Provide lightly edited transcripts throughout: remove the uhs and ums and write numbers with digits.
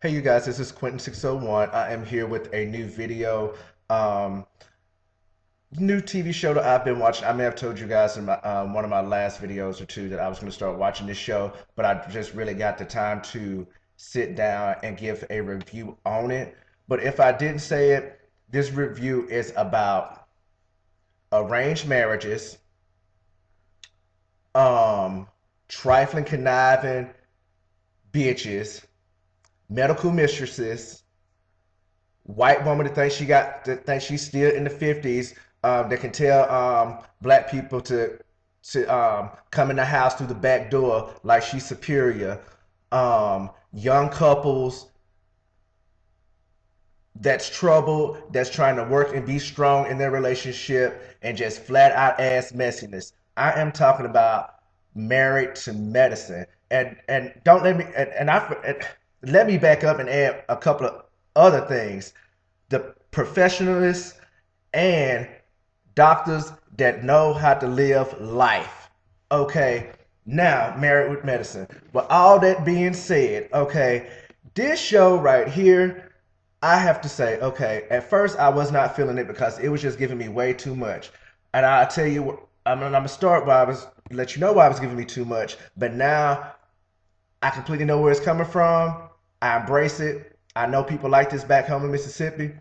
Hey you guys, this is Quentin 601. I am here with a new video, um, new TV show that I've been watching. I may have told you guys in one of my last videos or two that I was going to start watching this show, but I just really got the time to sit down and give a review on it. But if I didn't say it, this review is about arranged marriages, um, trifling, conniving bitches, medical mistresses, white woman that thinks she's still in the 50s, that can tell black people to come in the house through the back door like she's superior. Young couples that's troubled, that's trying to work and be strong in their relationship, and just flat out ass messiness. I am talking about Married to Medicine. And don't let me and let me back up and add a couple of other things. The professionalists and doctors that know how to live life. Okay, now Married with Medicine. But all that being said, okay, this show right here, I have to say, okay, at first I was not feeling it because it was just giving me way too much. And I'll tell you what, I'm gonna start why I was let you know why I was giving me too much. But now I completely know where it's coming from. I embrace it. I know people like this back home in Mississippi.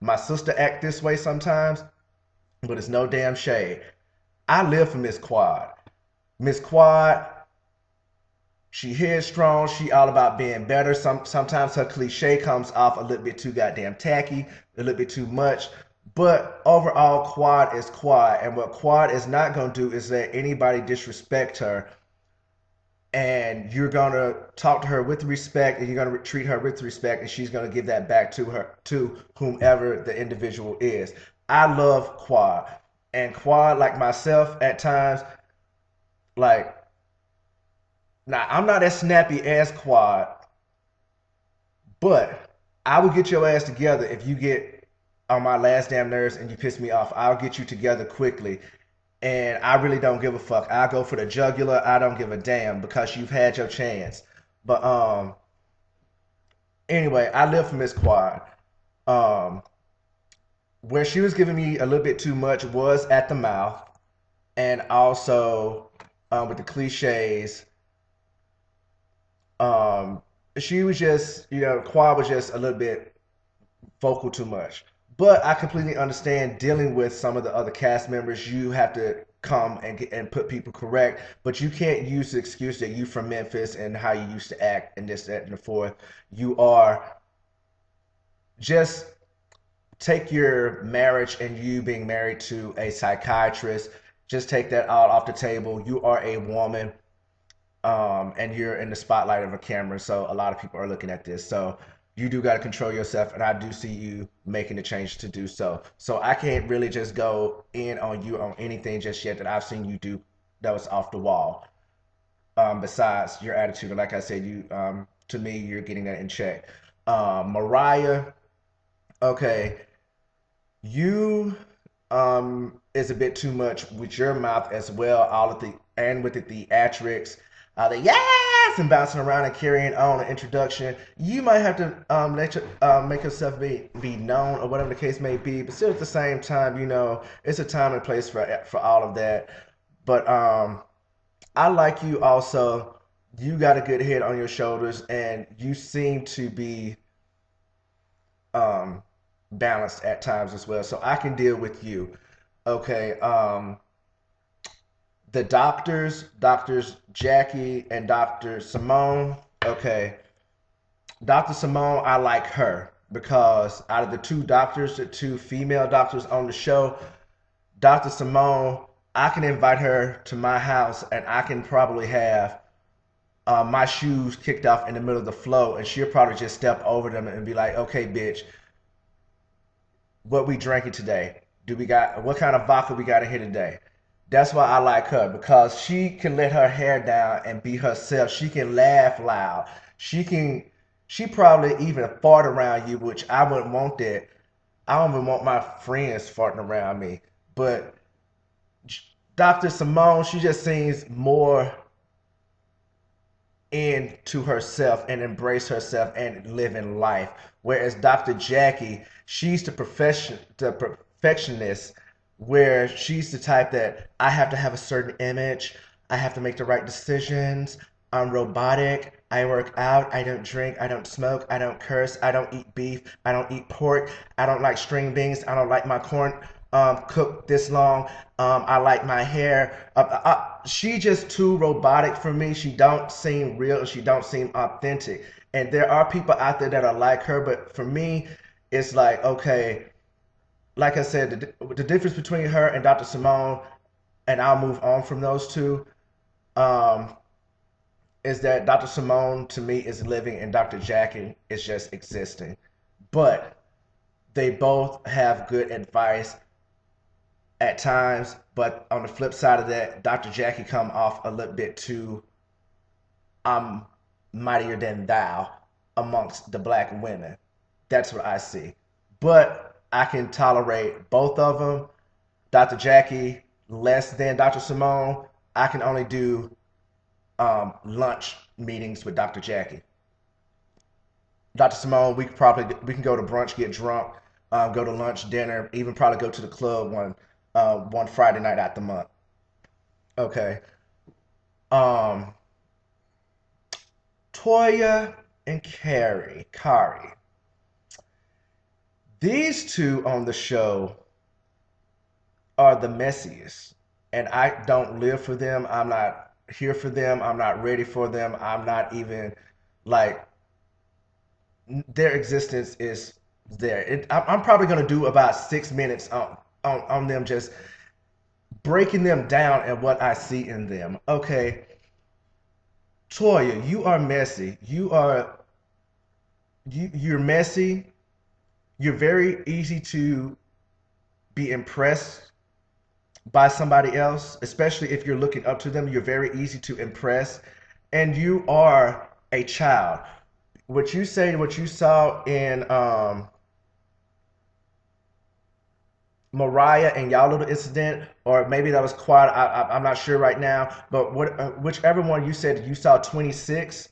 My sister act this way sometimes, but it's no damn shade. I live for Miss Quad. Miss Quad, she headstrong. She all about being better. Sometimes her cliche comes off a little bit too goddamn tacky, a little bit too much. But overall, Quad is Quad, and what Quad is not gonna do is let anybody disrespect her. And you're gonna talk to her with respect, and you're gonna treat her with respect, and she's gonna give that back to her, to whomever the individual is. I love Quad, and Quad, like myself, at times, like, now I'm not as snappy as Quad, but I will get your ass together if you get on my last damn nerves and you piss me off. I'll get you together quickly. And I really don't give a fuck. I'll go for the jugular. I don't give a damn because you've had your chance. But anyway, I live for Miss Quad. Um where she was giving me a little bit too much was at the mouth, and also with the cliches. Um she was just, Quad was just a little bit vocal too much. But I completely understand dealing with some of the other cast members. You have to come and put people correct, but you can't use the excuse that you from Memphis and how you used to act and this, that, and the fourth. You are just take your marriage and you being married to a psychiatrist. Just take that all off the table. You are a woman, and you're in the spotlight of a camera, so a lot of people are looking at this. So you do got to control yourself, and I do see you making the change to do so. So I can't really just go in on you on anything just yet that I've seen you do that was off the wall. Besides your attitude, like I said, you to me, you're getting that in check. Mariah, okay, you is a bit too much with your mouth as well. All of the and with the theatrics, the yes and bouncing around and carrying on an introduction. You might have to make yourself be known or whatever the case may be. But still, at the same time, it's a time and place for all of that. But I like you also. You got a good head on your shoulders, and you seem to be um, balanced at times as well. So I can deal with you. Okay. The doctors Jackie and Dr. Simone. Okay. Dr. Simone, I like her because out of the two doctors, the two female doctors on the show, Dr. Simone, I can invite her to my house and I can probably have my shoes kicked off in the middle of the floor, and she'll probably just step over them and be like, "Okay, bitch, what we drinking today? Do we got what kind of vodka we got in here today?" That's why I like her because she can let her hair down and be herself. She can laugh loud. She can she probably even fart around you, which I wouldn't want that. I don't even want my friends farting around me. But Dr. Simone, she just seems more into herself and embrace herself and live in life. Whereas Dr. Jackie, she's the perfectionist, where she's the type that I have to have a certain image, I have to make the right decisions. I'm robotic. I work out. I don't drink. I don't smoke. I don't curse. I don't eat beef. I don't eat pork. I don't like string beans. I don't like my corn cooked this long. I like my hair. She just too robotic for me. She don't seem real. She don't seem authentic. And there are people out there that are like her, but for me, it's like okay, like I said, the difference between her and Dr. Simone, and I'll move on from those two. Um, is that Dr. Simone to me is living and Dr. Jackie is just existing. But they both have good advice at times, but on the flip side of that, Dr. Jackie come off a little bit too I'm mightier than thou amongst the black women. That's what I see. But I can tolerate both of them. Dr. Jackie less than Dr. Simone. I can only do lunch meetings with Dr. Jackie. Dr. Simone, we can go to brunch, get drunk, go to lunch, dinner, even probably go to the club one Friday night out the month. Okay. Um, Toya and Kari. These two on the show are the messiest, and I don't live for them. I'm not here for them. I'm not ready for them. I'm not even like their existence is there. I'm probably gonna do about 6 minutes on them, just breaking them down and what I see in them. Okay, Toya, you are messy. You're messy. You're very easy to be impressed by somebody else, especially if you're looking up to them. You're very easy to impress, and you are a child. What you say, what you saw in Mariah and y'all little incident, or maybe that was Quad. I'm not sure right now, but whichever one you said you saw 26,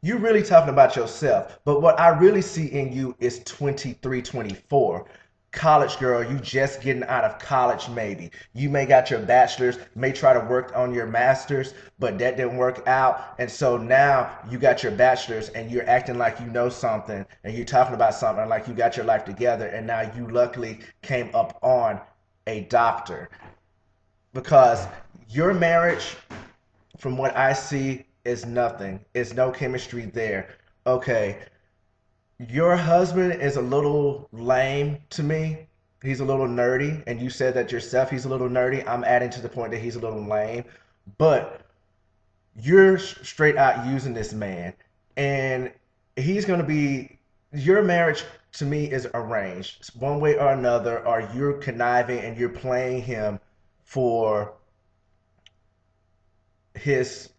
you really talking about yourself. But what I really see in you is 23, 24. College girl, you just getting out of college maybe. You may got your bachelor's, may try to work on your master's, but that didn't work out. And so now you got your bachelor's and you're acting like you know something and you're talking about something like you got your life together and now you luckily came up on a doctor because your marriage from what I see is nothing. It's no chemistry there. Okay, your husband is a little lame to me. He's a little nerdy, and you said that yourself. He's a little nerdy. I'm adding to the point that he's a little lame, but you're straight out using this man, and he's gonna be your marriage to me is arranged one way or another, or you're conniving and you're playing him for his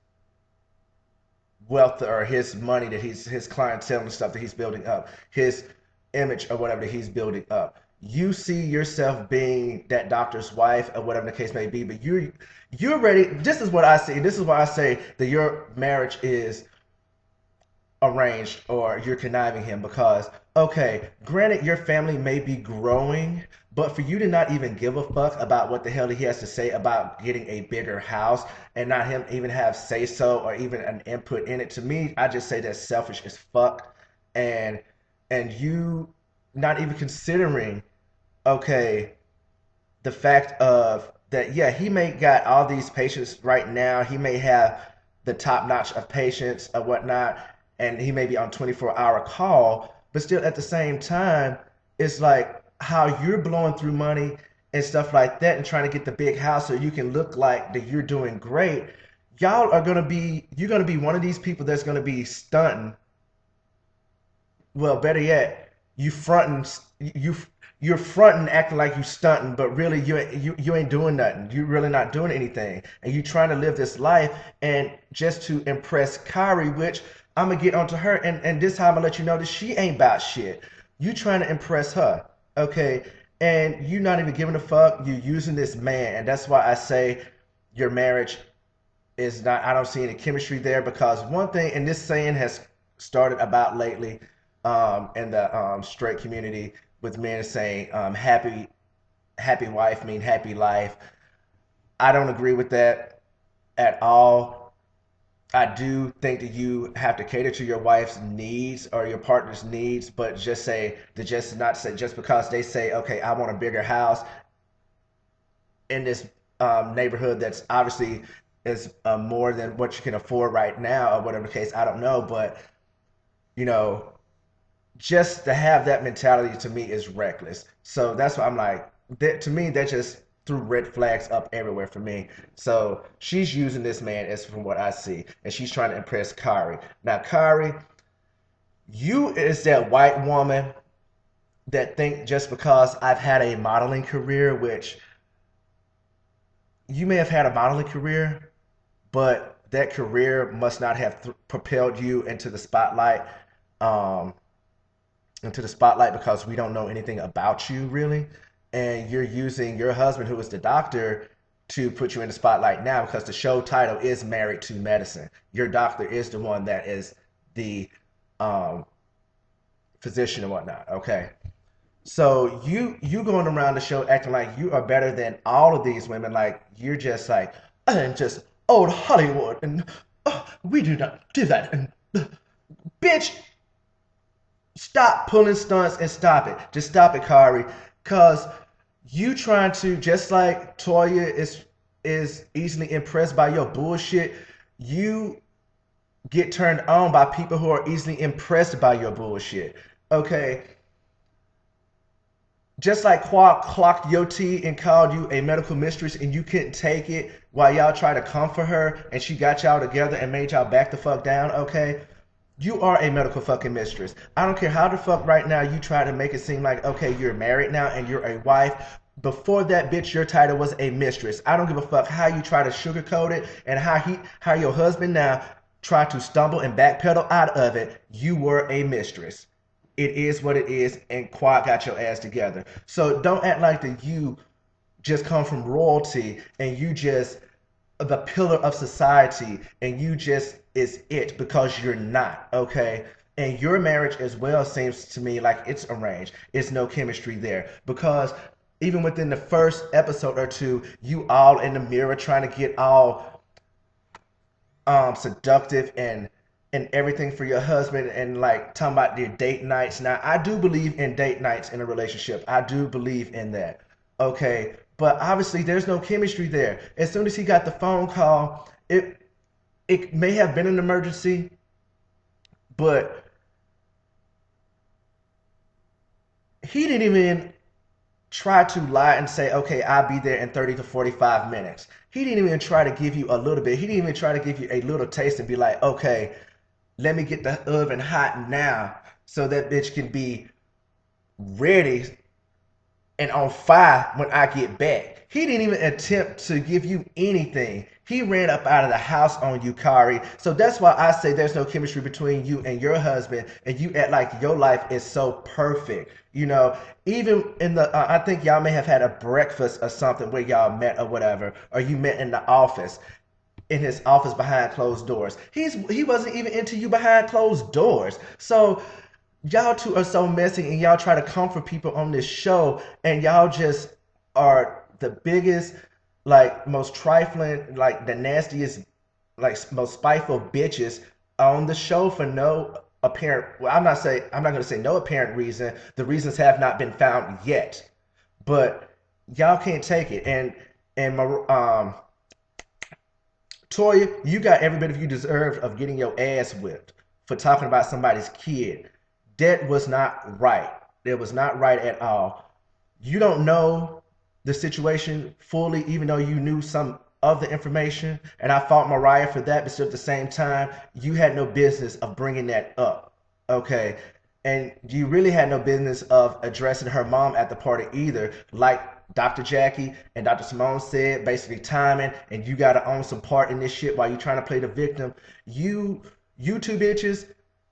wealth or his money that he's his clientele and stuff that he's building up, his image or whatever that he's building up. You see yourself being that doctor's wife or whatever the case may be, but you're ready. This is what I see. This is why I say that your marriage is arranged or you're conniving him because okay, granted your family may be growing, but for you to not even give a fuck about what the hell he has to say about getting a bigger house and not him even have say so or even an input in it, to me I just say that's selfish as fuck. and and you not even considering okay the fact of that, yeah, he may got all these patients right now. He may have the top notch of patients or whatnot, and he may be on 24-hour call, but still at the same time, it's like how you're blowing through money and stuff like that and trying to get the big house so you can look like that you're doing great. You're gonna be one of these people that's gonna be stunting. Well, better yet, you you're fronting, acting like you stunting, but really you ain't doing nothing. You really not doing anything, and you trying to live this life and just to impress Kyrie, which I'm gonna get onto her, and this time I'm gonna let you know that she ain't about shit. You trying to impress her, okay? And you not even giving a fuck. You using this man, and that's why I say your marriage is not, I don't see any chemistry there because one thing, and this saying has started about lately in the straight community with men saying happy wife mean happy life. I don't agree with that at all. I do think that you have to cater to your wife's needs or your partner's needs, but just say to just not say just because they say, okay, I want a bigger house in this neighborhood that's obviously is more than what you can afford right now or whatever the case. I don't know, but you know, just to have that mentality to me is reckless. So that's why I'm like, that to me, that just threw red flags up everywhere for me. So she's using this man as from what I see, and she's trying to impress Kari. Now, Kari, you is that white woman that think just because I've had a modeling career, which you may have had a modeling career, but that career must not have propelled you um, into the spotlight because we don't know anything about you really, and you're using your husband, who is the doctor, to put you in the spotlight now because the show title is Married to Medicine. Your doctor is the one that is the um, physician and whatnot. Okay, so you going around the show acting like you are better than all of these women, like you're just like and just old Hollywood, and we do not do that, and bitch, stop pulling stunts and stop it. Just stop it, Kari, cause you trying to just like Toya is easily impressed by your bullshit. You get turned on by people who are easily impressed by your bullshit. Okay, just like Quad clocked your tea and called you a medical mistress and you couldn't take it while y'all try to comfort her and she got y'all together and made y'all back the fuck down, okay? You are a medical fucking mistress. I don't care how the fuck right now you try to make it seem like, okay, you're married now and you're a wife. Before that, bitch, your title was a mistress. I don't give a fuck how you try to sugarcoat it and how your husband now tried to stumble and backpedal out of it. You were a mistress. It is what it is, and Quad got your ass together. So don't act like that you just come from royalty and you just the pillar of society and you just is it because you're not, okay? And your marriage as well seems to me like it's arranged. It's no chemistry there because even within the first episode or two, you all in the mirror trying to get all seductive and everything for your husband and like talking about your date nights. Now, I do believe in date nights in a relationship. I do believe in that. Okay. But obviously there's no chemistry there. As soon as he got the phone call, it may have been an emergency, but he didn't even try to lie and say, okay, I'll be there in 30 to 45 minutes. He didn't even try to give you a little bit. He didn't even try to give you a little taste and be like, okay, let me get the oven hot now so that bitch can be ready and on fire when I get back. He didn't even attempt to give you anything. He ran up out of the house on you, Kari. So that's why I say there's no chemistry between you and your husband, and you act like your life is so perfect. You know, even in the, I think y'all may have had a breakfast or something where y'all met or whatever, or you met in the office, in his office behind closed doors. He wasn't even into you behind closed doors. So y'all two are so messy and y'all try to comfort people on this show and y'all just are the biggest, like most trifling, like the nastiest, like most spiteful bitches on the show for no apparent, well, I'm not gonna say no apparent reason. The reasons have not been found yet. But y'all can't take it. And my Toya, you got every bit of you deserved of getting your ass whipped for talking about somebody's kid. That was not right. It was not right at all. You don't know the situation fully, even though you knew some of the information. And I fought Mariah for that, but still at the same time, you had no business of bringing that up. Okay. And you really had no business of addressing her mom at the party either. Like Dr. Jackie and Dr. Simone said, basically timing, and you got to own some part in this shit while you trying to play the victim. You two bitches,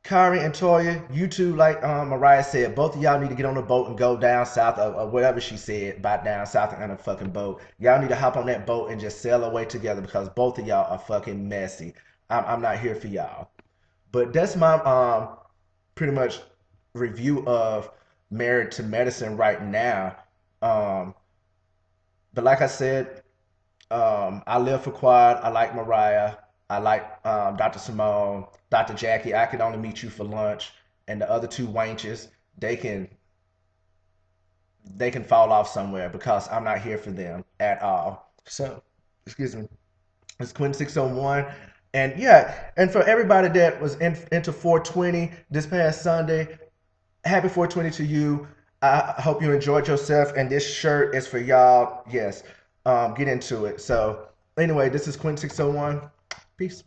Kari and Toya, you two, like Mariah said, both of y'all need to get on a boat and go down south of whatever she said about down south and on a fucking boat. Y'all need to hop on that boat and just sail away together because both of y'all are fucking messy. I'm not here for y'all. But that's my pretty much review of Married to Medicine right now. Um, but like I said, I live for Quad. I like Mariah. I like Dr. Simone, Dr. Jackie. I can only meet you for lunch, and the other two wenches, they can they can fall off somewhere because I'm not here for them at all. So, excuse me. It's Quinn 601. And yeah, and for everybody that was into 420 this past Sunday, happy 420 to you. I hope you enjoyed yourself. And this shirt is for y'all. Yes, get into it. So, anyway, this is Quinn 601. Peace.